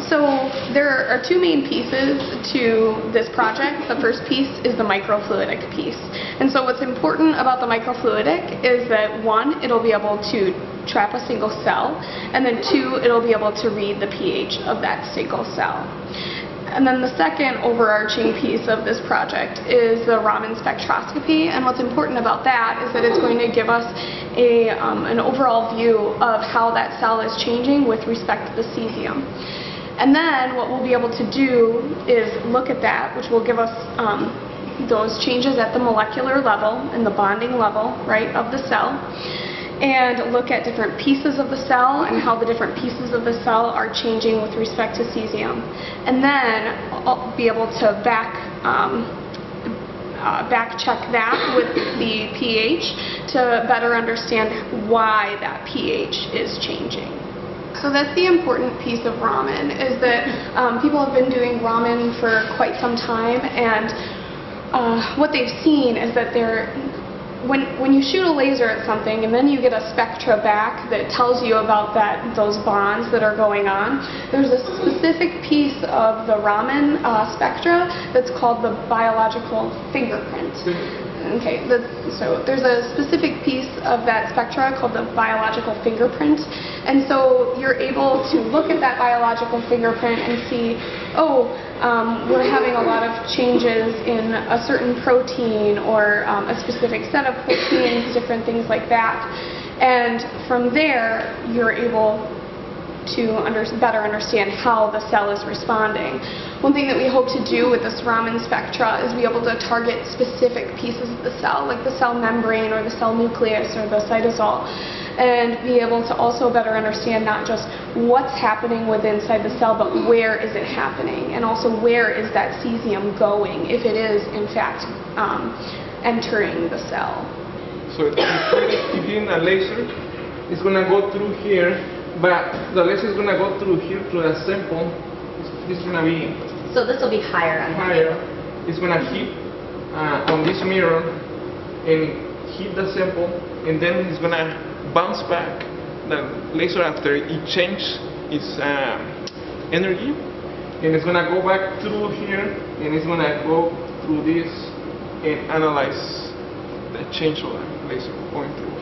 So there are two main pieces to this project. The first piece is the microfluidic piece. And so what's important about the microfluidic is that one, it'll be able to trap a single cell, and then two, it'll be able to read the pH of that single cell. And then the second overarching piece of this project is the Raman spectroscopy, and what's important about that is that it's going to give us an overall view of how that cell is changing with respect to the cesium. And then what we'll be able to do is look at that, which will give us those changes at the molecular level and the bonding level, right, of the cell, and look at different pieces of the cell and how the different pieces of the cell are changing with respect to cesium. And then I'll be able to back check that with the pH to better understand why that pH is changing. So that's the important piece of Raman, is that people have been doing Raman for quite some time, and what they've seen is that when you shoot a laser at something and then you get a spectra back that tells you about those bonds that are going on, there's a specific piece of the Raman spectra that's called the biological fingerprint. Okay, so there's a specific piece of that spectra called the biological fingerprint, and so you're able to look at that biological fingerprint and see, oh, we're having a lot of changes in a certain protein or a specific set of proteins, different things like that, and from there you're able to better understand how the cell is responding. One thing that we hope to do with this Raman spectra is be able to target specific pieces of the cell, like the cell membrane or the cell nucleus or the cytosol, and be able to also better understand not just what's happening within inside the cell, but where is it happening, and also where is that cesium going, if it is in fact entering the cell. So if you're hitting a laser, it's going to go through here, but the laser is going to go through here to the sample. It's going to be... So this will be higher on higher. It's going to hit on this mirror and hit the sample, and then it's going to bounce back the laser after it changes its energy, and it's going to go back through here, and it's going to go through this and analyze the change of the laser going through.